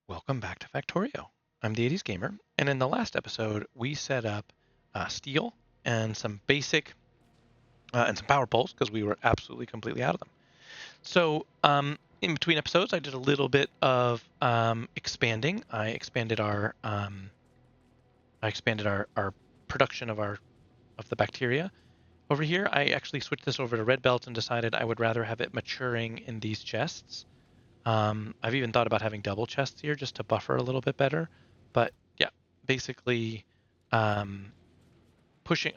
Welcome back to Factorio. I'm the 80s Gamer, and in the last episode, we set up steel and some basic and some power poles because we were absolutely completely out of them. So in between episodes, I did a little bit of expanding. I expanded our production of the bacteria. Over here, I actually switched this over to red belt and decided I would rather have it maturing in these chests. I've even thought about having double chests here just to buffer a little bit better. But yeah, basically, um,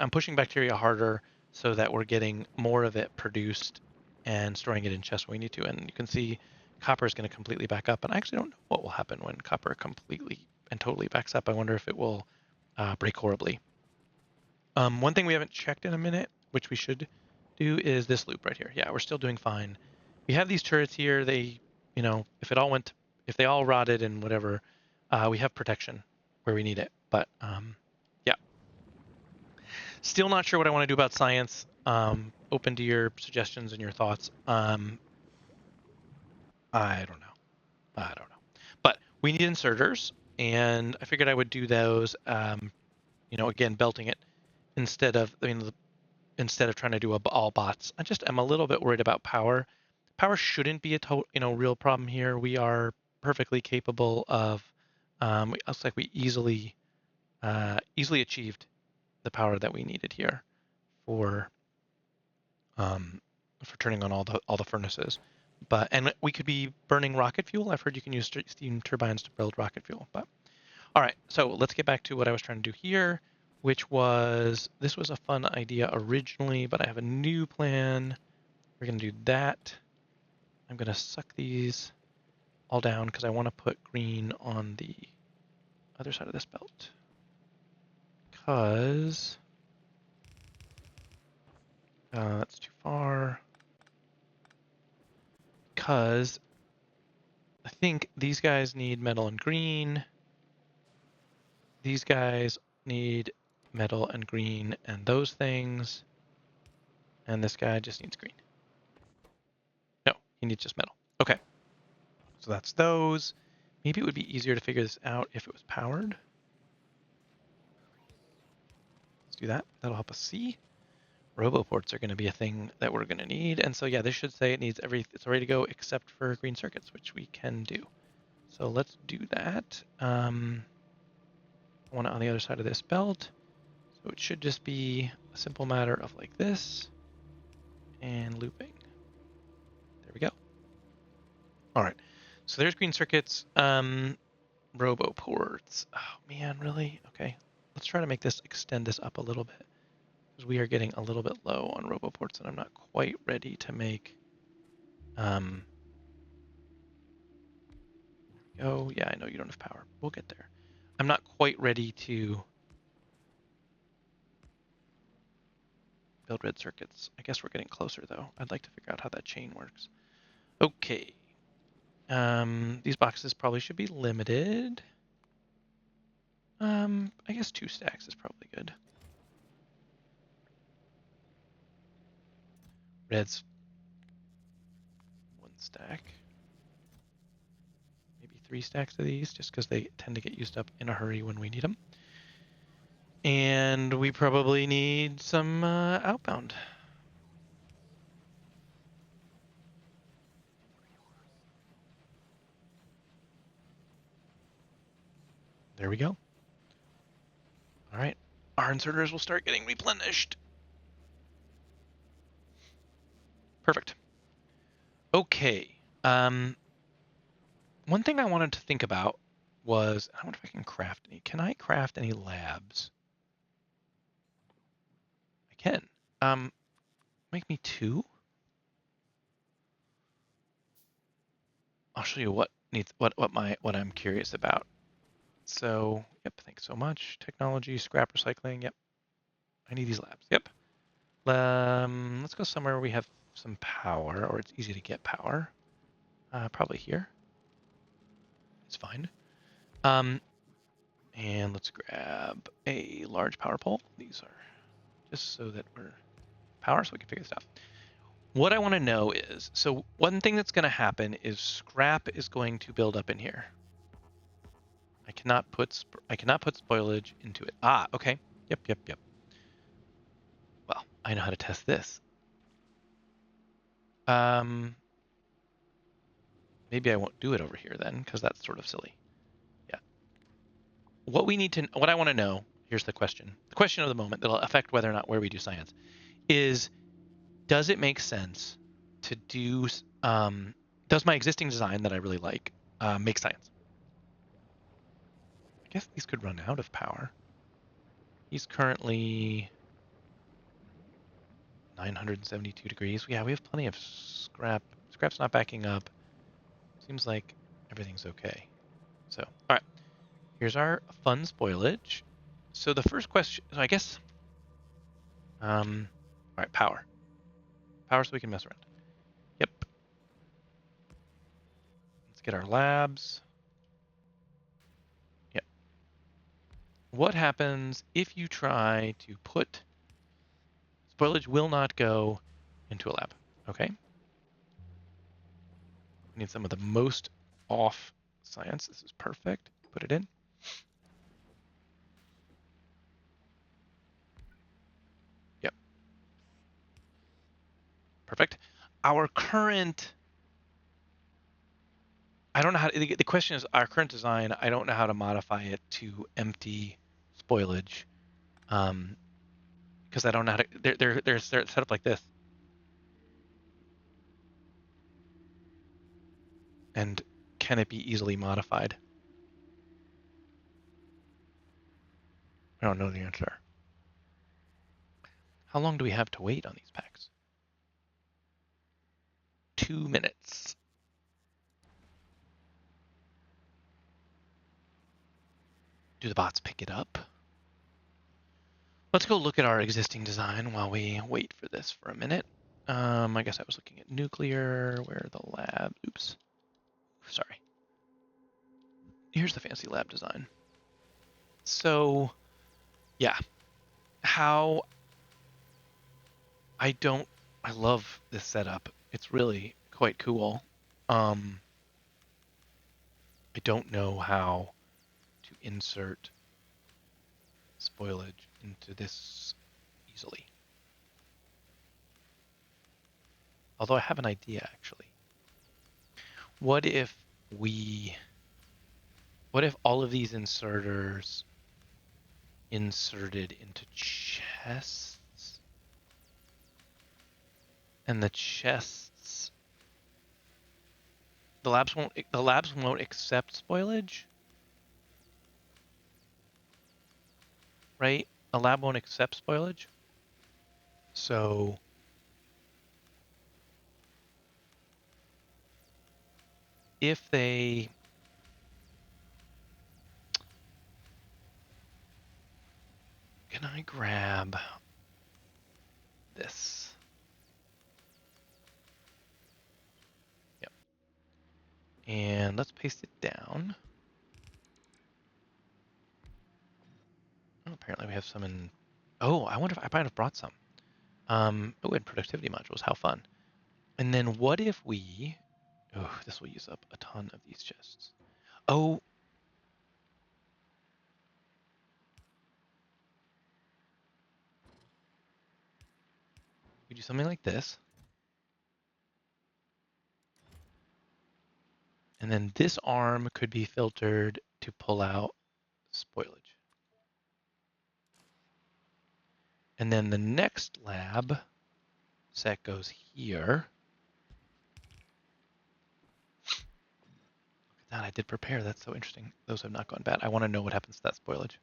I'm pushing bacteria harder so that we're getting more of it produced and storing it in chests when we need to. And you can see copper is going to completely back up. And I actually don't know what will happen when copper completely and totally backs up. I wonder if it will break horribly. One thing we haven't checked in a minute, which we should do, is this loop right here. Yeah, we're still doing fine. We have these turrets here. If they all rotted and whatever, we have protection where we need it. But yeah, still not sure what I want to do about science. Open to your suggestions and your thoughts. I don't know. I don't know. But we need inserters, and I figured I would do those. Again, belting it instead of trying to do all bots. I'm a little bit worried about power. Power shouldn't be a real problem here. We are perfectly capable of. It looks like we easily achieved the power that we needed here for um, for turning on all the furnaces. And we could be burning rocket fuel. I've heard you can use steam turbines to build rocket fuel. But all right, so let's get back to what I was trying to do here, which was this was a fun idea originally, but I have a new plan. We're going to do that. I'm going to suck these all down because I want to put green on the other side of this belt. Because that's too far. Because I think these guys need metal and green. These guys need metal and green and those things. And this guy just needs green. No, he needs just metal. Okay. So that's those. Maybe it would be easier to figure this out if it was powered. Let's do that. That'll help us see. Roboports are going to be a thing that we're going to need. And so yeah, this should say it's ready to go except for green circuits, which we can do. So let's do that. I want it on the other side of this belt. So it should just be a simple matter of like this and looping. There we go. All right. So there's green circuits. Roboports. Oh man, really? Okay. Let's try to extend this up a little bit because we are getting a little bit low on roboports and I'm not quite ready to make oh yeah, I know you don't have power. We'll get there. I'm not quite ready to build red circuits. I guess we're getting closer though. I'd like to figure out how that chain works. Okay. These boxes probably should be limited. I guess 2 stacks is probably good. Red's 1 stack. Maybe 3 stacks of these just because they tend to get used up in a hurry when we need them. And we probably need some outbound. There we go. All right. Our inserters will start getting replenished. Perfect. Okay. One thing I wanted to think about was, I wonder if I can craft any. Can I craft any labs? I can. Make me 2. I'll show you what I'm curious about. So, yep, thanks so much. Technology, scrap recycling, yep. I need these labs, yep. Let's go somewhere where we have some power, or it's easy to get power. Probably here. It's fine. And let's grab a large power pole. These are just so that we're power, so we can figure this out. What I want to know is, so one thing that's going to happen is scrap is going to build up in here. I cannot put spoilage into it. Ah, okay. Yep. Well, I know how to test this. Maybe I won't do it over here then, because that's sort of silly. Yeah. What I want to know, here's the question. The question of the moment that'll affect whether or not where we do science is, does it make sense to do, does my existing design that I really like make science? I guess these could run out of power. He's currently 972 degrees. Yeah, we have plenty of scrap. Scrap's not backing up. Seems like everything's okay. So, all right, here's our fun spoilage. So the first question, so I guess, all right, power. Power so we can mess around. Yep. Let's get our labs. Yep. What happens if you try to put, spoilage will not go into a lab, okay? We need some of the most off science. This is perfect. Put it in. Yep. Perfect. Our current, I don't know how to, the question is our current design, I don't know how to modify it to empty spoilage. Because I don't know how to, they're set up like this. And can it be easily modified? I don't know the answer. How long do we have to wait on these packs? 2 minutes. Do the bots pick it up? Let's go look at our existing design while we wait for this for a minute. I guess I was looking at nuclear. Where are the lab? Oops. Sorry. Here's the fancy lab design. So, yeah. How I don't I love this setup. It's really quite cool. I don't know how to insert spoilage into this easily. Although I have an idea actually. What if we what if all of these inserters inserted into chests and the labs won't accept spoilage, right? A lab won't accept spoilage. So if they can I grab this? Yep. And let's paste it down. Oh, apparently we have some in. Oh, I wonder if I might have brought some. Oh, and productivity modules. How fun. And then what if we. Oh, this will use up a ton of these chests. Oh. We do something like this. And then this arm could be filtered to pull out spoilage. And then the next lab set goes here. Look at that, I did prepare. That's so interesting. Those have not gone bad. I want to know what happens to that spoilage.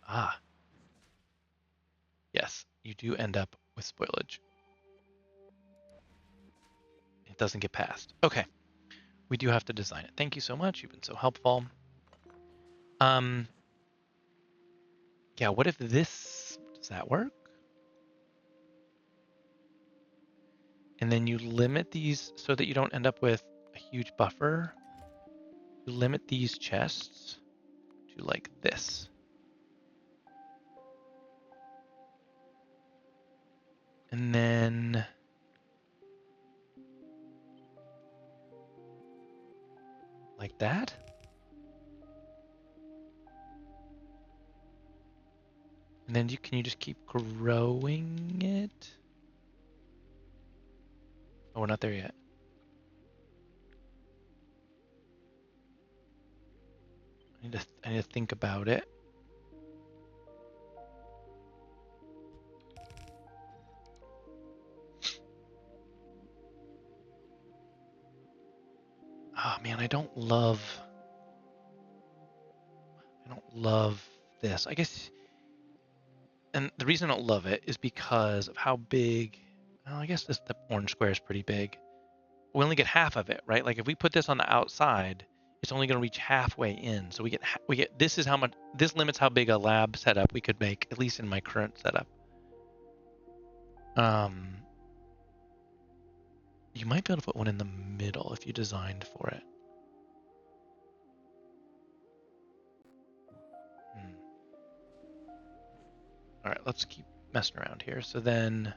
Ah, yes, you do end up with spoilage. It doesn't get passed. Okay, we do have to design it. Thank you so much. You've been so helpful. Yeah, what if this, does that work? And then you limit these so that you don't end up with a huge buffer. You limit these chests to like this. And then like that. And then can you just keep growing it? Oh, we're not there yet. I need to think about it. Oh man, I don't love this. I guess, and the reason I don't love it is because of how big. Well, I guess the orange square is pretty big. We only get half of it, right? Like if we put this on the outside, it's only going to reach halfway in. So we get this is how much this limits how big a lab setup we could make, at least in my current setup. You might be able to put one in the middle if you designed for it. All right, let's keep messing around here. So then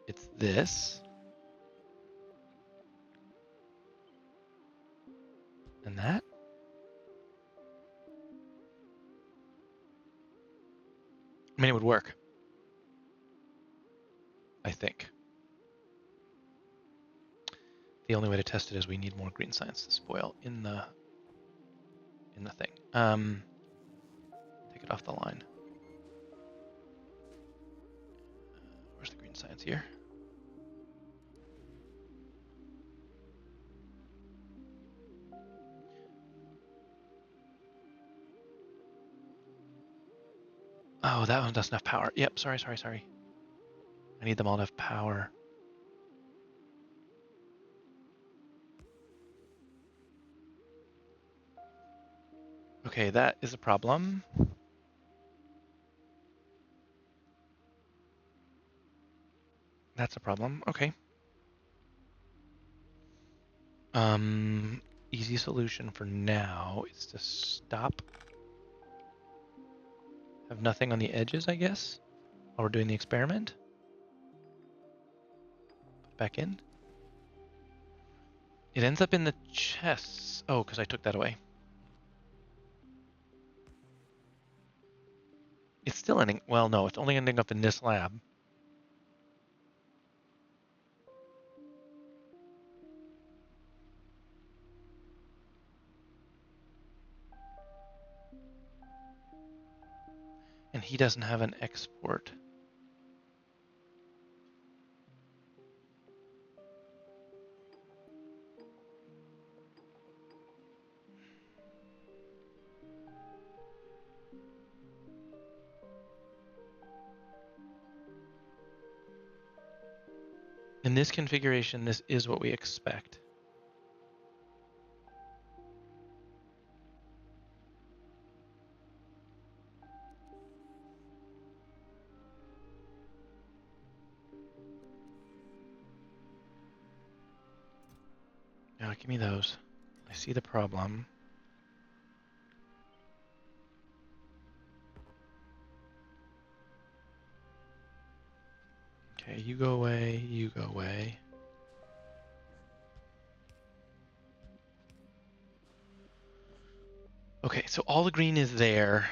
it's this. And that. I mean, it would work. I think. The only way to test it is we need more green science to spoil in the thing. Take it off the line. Where's the green science here? Oh, that one doesn't have power. Yep, sorry. I need them all to have power. Okay, that is a problem. That's a problem. Okay. Easy solution for now is to stop. Have nothing on the edges, I guess, while we're doing the experiment. Put it back in. It ends up in the chests. Oh, because I took that away. It's still ending. Well, no, it's only ending up in this lab. And he doesn't have an export. In this configuration, this is what we expect. Now, give me those. I see the problem. Okay, you go away, you go away. Okay, so all the green is there.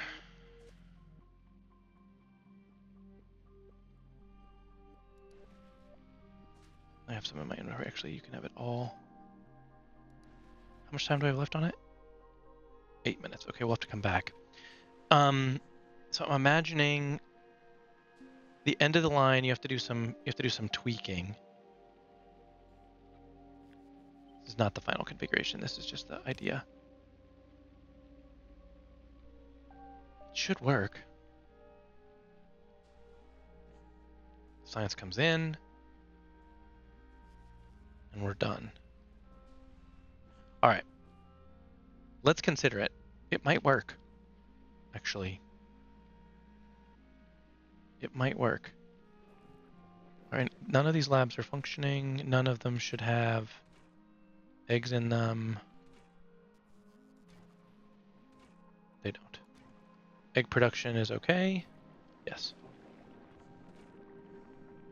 I have some in my inventory. Actually, you can have it all. How much time do I have left on it? 8 minutes. Okay, we'll have to come back. So I'm imagining the end of the line. You have to do some tweaking. This is not the final configuration. This is just the idea. It should work. Science comes in, and we're done. All right. Let's consider it. It might work. Actually, it might work. All right. None of these labs are functioning. None of them should have eggs in them. They don't. Egg production is okay. Yes.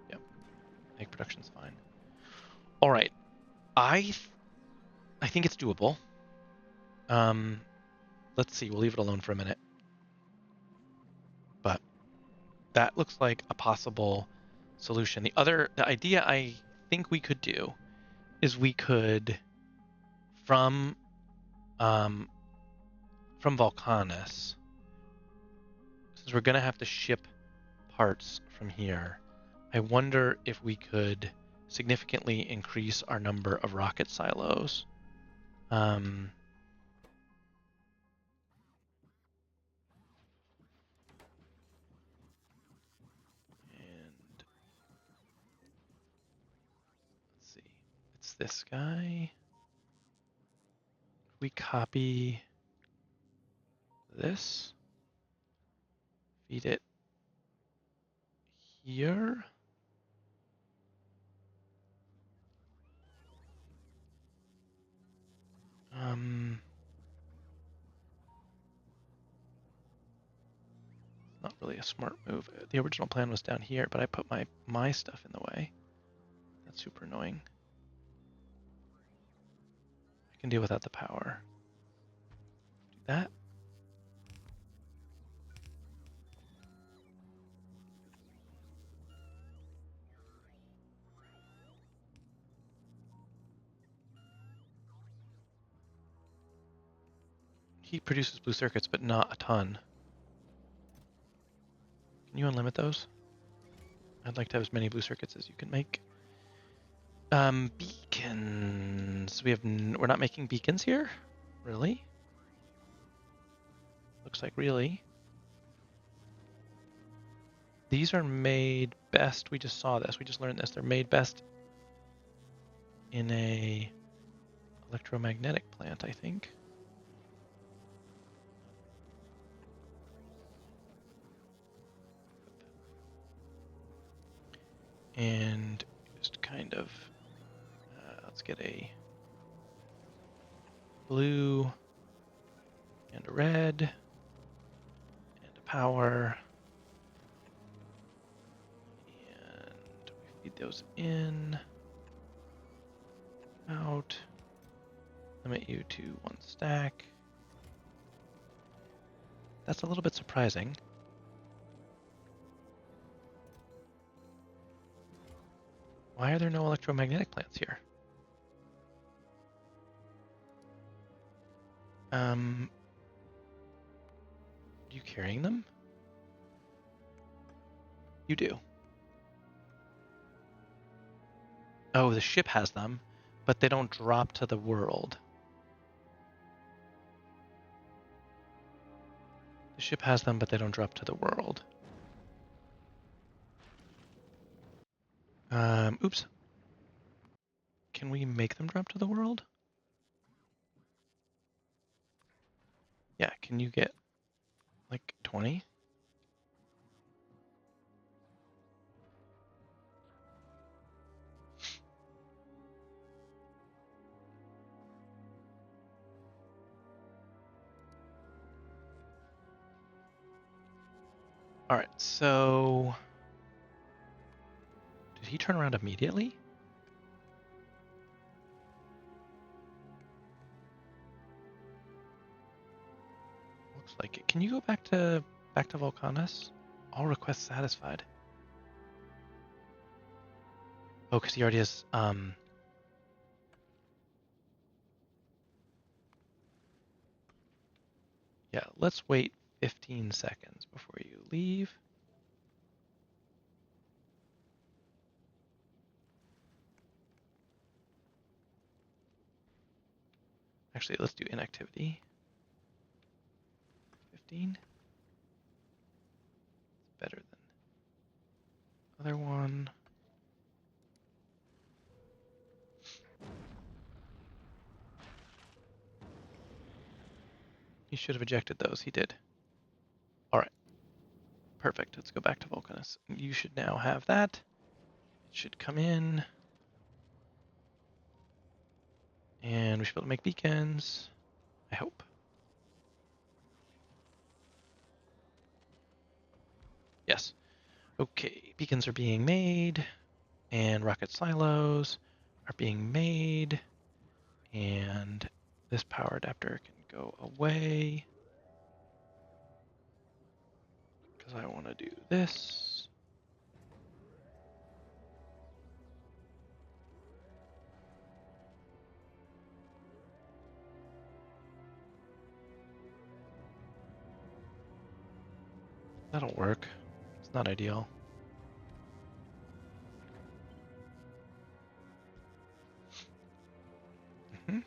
Yep. Egg production's fine. All right. I think it's doable. Um, let's see. We'll leave it alone for a minute. But that looks like a possible solution. The idea I think we could do is we could from um, from Volcanus, since we're gonna have to ship parts from here. I wonder if we could significantly increase our number of rocket silos. Um, and let's see, it's this guy. We copy this, feed it here. Um, not really a smart move. The original plan was down here, but I put my stuff in the way. That's super annoying. I can deal without the power. Do that. He produces blue circuits, but not a ton. Can you unlimit those? I'd like to have as many blue circuits as you can make. Beacons. We're not making beacons here? Really? Looks like really. These are made best. We just saw this. We just learned this. They're made best in a electromagnetic plant, I think. And just kind of, let's get a blue and a red and a power. And we feed those in, out, limit you to 1 stack. That's a little bit surprising. Why are there no electromagnetic plants here? Are you carrying them? You do. Oh, the ship has them, but they don't drop to the world. The ship has them, but they don't drop to the world. Oops. Can we make them drop to the world? Yeah, can you get like 20? All right, so did he turn around immediately? Looks like it. Can you go back to Volcanus? All requests satisfied. Oh, because he already has yeah, let's wait 15 seconds before you leave. Actually, let's do inactivity. 15. It's better than other one. He should have ejected those. He did. All right. Perfect. Let's go back to Vulcanus. You should now have that. It should come in. And we should be able to make beacons. I hope. Yes. Okay. Beacons are being made. And rocket silos are being made. And this power adapter can go away because I want to do this. That'll work. It's not ideal. Mm-hmm.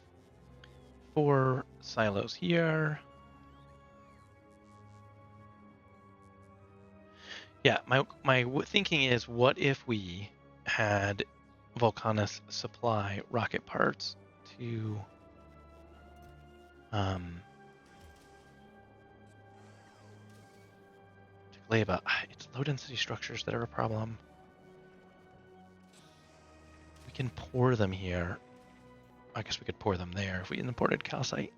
4 silos here. Yeah, my thinking is, what if we had Volcanus supply rocket parts to Gleba? It's low density structures that are a problem. We can pour them here. I guess we could pour them there if we imported calcite.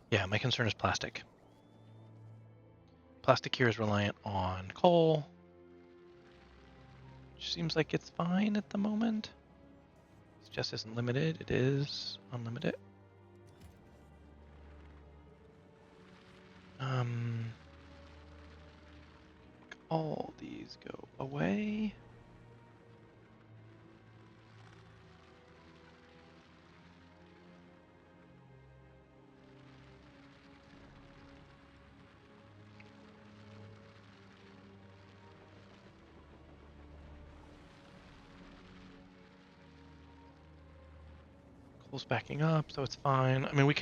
Yeah, my concern is plastic. Plastic here is reliant on coal, which seems like it's fine at the moment. It just isn't limited. It is unlimited. All these go away. Coal's backing up, so it's fine. I mean, we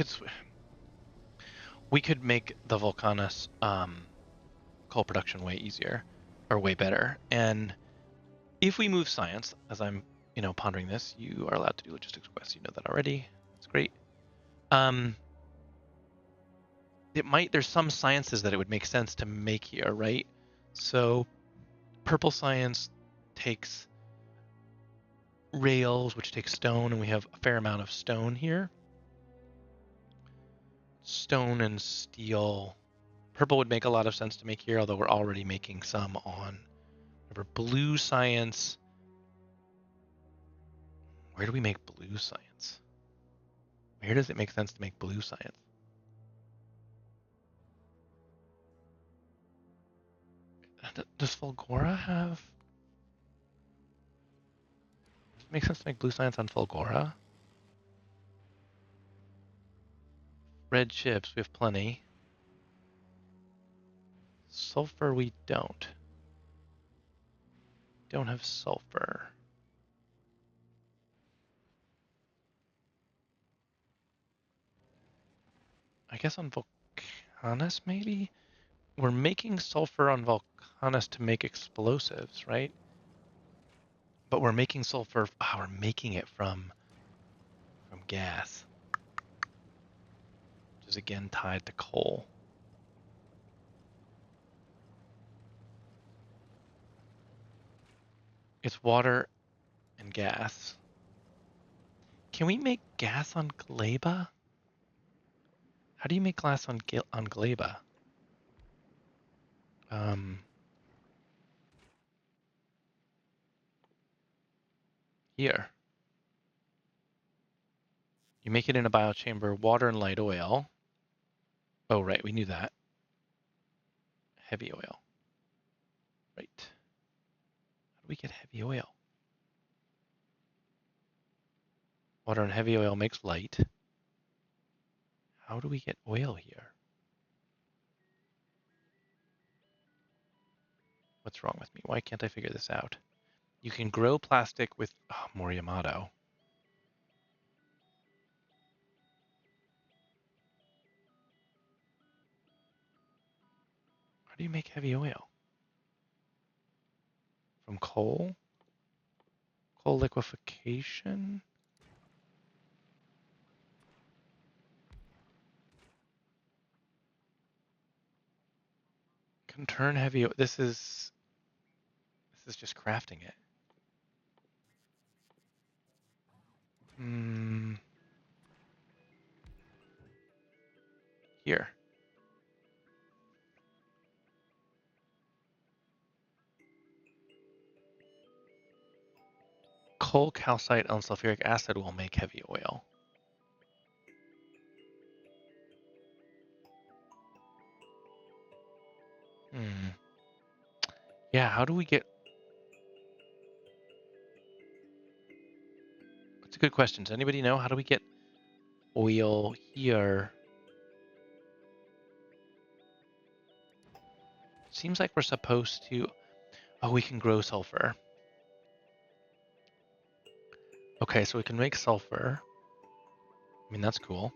could make the Volcanus coal production way easier, or way better. And if we move science, as I'm pondering this, you are allowed to do logistics quests. You know that already. It's great. There's some sciences that it would make sense to make here, right? So purple science takes rails, which takes stone, and we have a fair amount of stone here. Stone and steel. Purple would make a lot of sense to make here, although we're already making some on blue science. Where do we make blue science? Where does it make sense to make blue science? Does Fulgora have... Does it make sense to make blue science on Fulgora? Red chips, we have plenty. Sulfur, we don't. Don't have sulfur. I guess on Volcanus, maybe? We're making sulfur on Volcanus to make explosives, right? But we're making sulfur... Oh, we're making it from gas. Which is, again, tied to coal. It's water and gas. Can we make gas on Gleba? How do you make glass on Gleba? Here. You make it in a biochamber, water and light oil. Oh, right, we knew that. Heavy oil. Right. How do we get heavy oil? Water and heavy oil makes light. How do we get oil here? What's wrong with me? Why can't I figure this out? You can grow plastic with more Yamato. How do you make heavy oil? From coal? Coal liquefaction? Can turn heavy. This is just crafting it. Here. Coal, calcite, and sulfuric acid will make heavy oil. Yeah, how do we get... That's a good question. Does anybody know? How do we get oil here? Seems like we're supposed to... Oh, we can grow sulfur. Okay, so we can make sulfur. I mean, that's cool.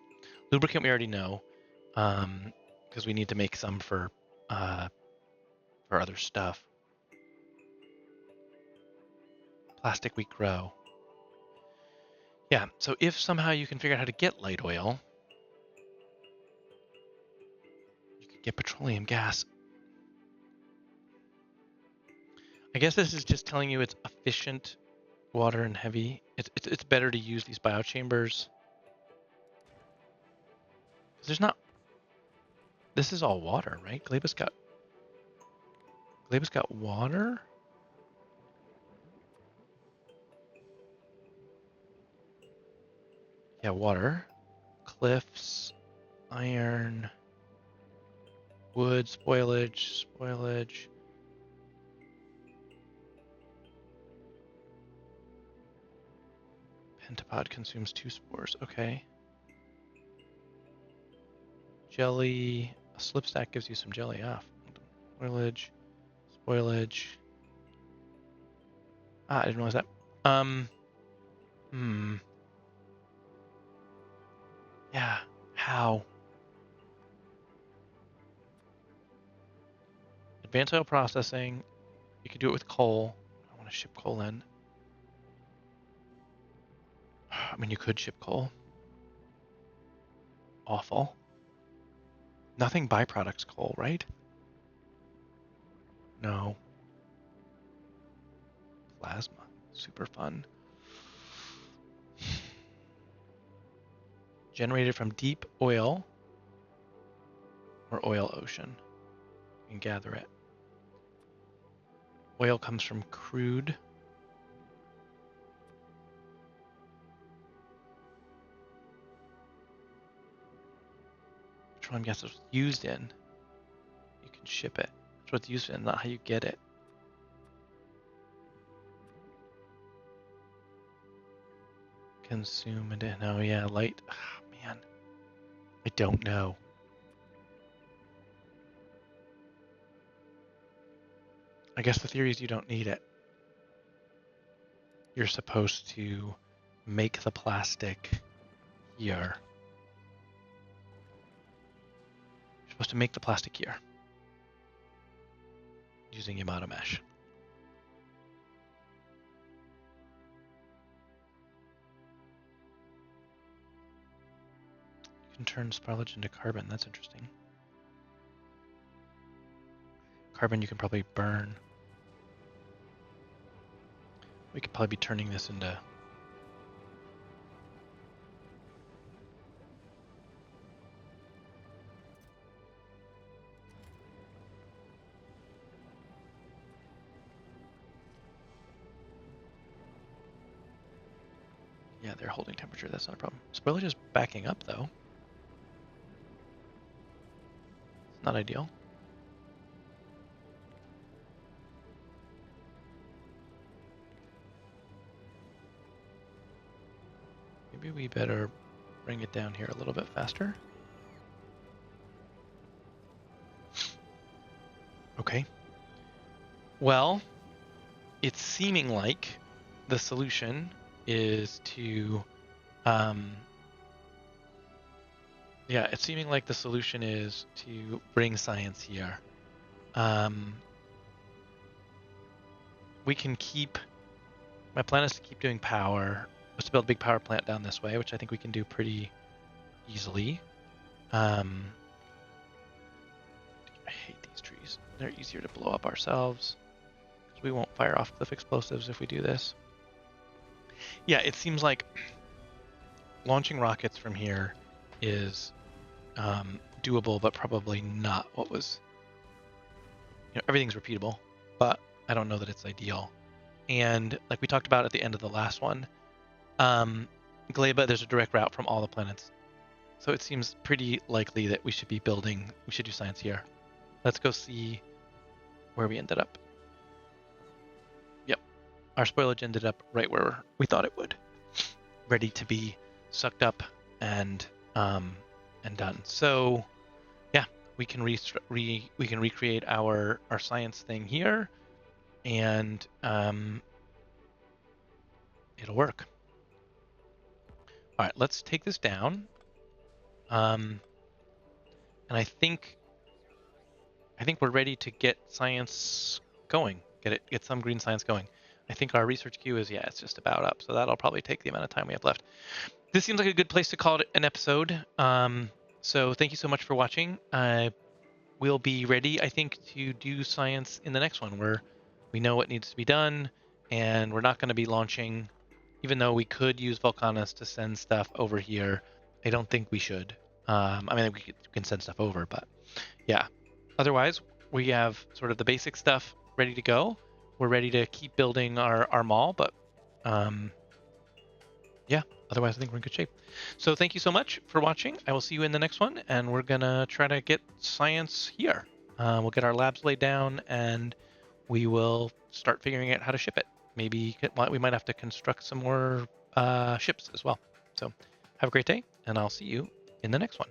Lubricant we already know, because we need to make some for other stuff. Plastic we grow. Yeah, so if somehow you can figure out how to get light oil, you could get petroleum gas. I guess this is just telling you it's efficient water and heavy. It's better to use these biochambers. There's not... This is all water, right? Gleba's got water? Yeah, water. Cliffs, iron, wood, spoilage. Pentapod consumes 2 spores. Okay. Jelly. A slip stack gives you some jelly off. Spoilage. Ah, I didn't realize that. Yeah. How? Advanced oil processing. You could do it with coal. I want to ship coal in. I mean, you could ship coal. Awful. Nothing byproducts coal, right? No. Plasma. Super fun. Generated from deep oil or oil ocean. You can gather it. Oil comes from crude. Petroleum gas is used in. You can ship it. That's what it's used in, not how you get it. Consume it in. Oh yeah, light. Oh, man. I don't know. I guess the theory is you don't need it. You're supposed to make the plastic here. You're supposed to make the plastic here using Yamato mesh. You can turn spoilage into carbon. That's interesting. Carbon you can probably burn. We could probably be turning this into... Yeah, they're holding temperature. That's not a problem. Spoilage is backing up, though. It's not ideal. Maybe we better bring it down here a little bit faster. Okay. Well, it's seeming like the solution is to... yeah, it's seeming like the solution is to bring science here. We can keep... My plan is to keep doing power. Was to build a big power plant down this way, which I think we can do pretty easily. I hate these trees. They're easier to blow up ourselves. Because we won't fire off cliff explosives if we do this. Yeah, it seems like launching rockets from here is doable, but probably not what was... everything's repeatable, but I don't know that it's ideal. And like we talked about at the end of the last one, Gleba, there's a direct route from all the planets. So it seems pretty likely that we should do science here. Let's go see where we ended up. Yep, our spoilage ended up right where we thought it would, ready to be sucked up and done. So yeah, we can recreate our science thing here, and it'll work. All right, let's take this down. And I think we're ready to get science going. Get some green science going. I think our research queue is, it's just about up. So that'll probably take the amount of time we have left. This seems like a good place to call it an episode. So thank you so much for watching. We'll be ready, I think, to do science in the next one, where we know what needs to be done, and we're not going to be launching, even though we could use Vulcanus to send stuff over here. I don't think we should. I mean, we can send stuff over, but yeah. Otherwise, we have sort of the basic stuff ready to go. We're ready to keep building our mall, but yeah, otherwise I think we're in good shape. So thank you so much for watching. I will see you in the next one, and we're going to try to get science here. We'll get our labs laid down, and we will start figuring out how to ship it. Maybe we might have to construct some more ships as well. So have a great day, and I'll see you in the next one.